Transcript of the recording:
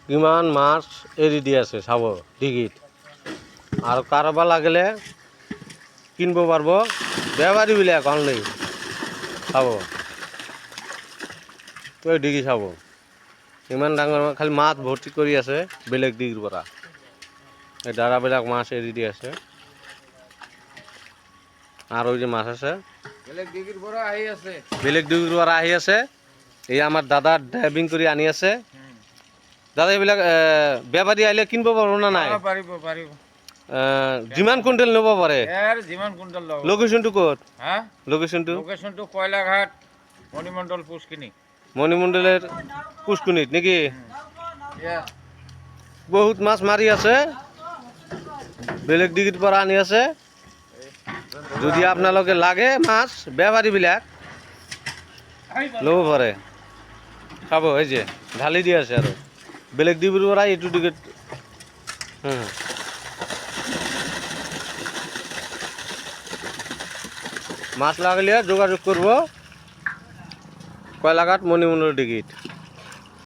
কিমান মাছ এৰি দি আছে চাব ডিগিত। আৰু কাৰোবাৰ লাগিলে কিনিব পাৰিব, বেপাৰীবিলাক অনলি চাব। তই ডিগি চাব ইমান ডাঙৰ খালি মাছ ভৰ্তি কৰি আছে বেলেগ ডিগিৰ পৰা। এই দাৰাবিলাক মাছ এৰি দি আছে আৰু যে মাছ আছে বেলেগ ডিগিৰ পৰা আহি আছে। এই আমাৰ দাদা ড্ৰাইভিং কৰি আনি আছে। দাদা এইবিলাক বেপাৰী আহিলে কিনিব পাৰিব না নাই? পাৰিব পাৰিব। যিমান কুইণ্টেল নিব পাৰে। যিমান কুইণ্টেল ল'ব। লোকেশ্যনটো ক'ত? হা? লোকেশ্যনটো কয়লাঘাট মণিমণ্ডল পুষ্কিনি। মণিমণ্ডলের পুষ্কুনিত নাকি? বহুত মাছ মারি আছে, বেলেগ ডিগির পৰা আনি আছে। যদি আপোনালোকে লাগে মাছ বেপাৰীবিলাক ল'ব পাৰে। খাব এই যে ঢালি দি আছে আৰু বেলেগ ডিগিৰ পৰা এইটো ডিগিত মাছ লাগলে যোগাযোগ কৰব কয়লাঘাট মণিমণ্ডল ডিগিত।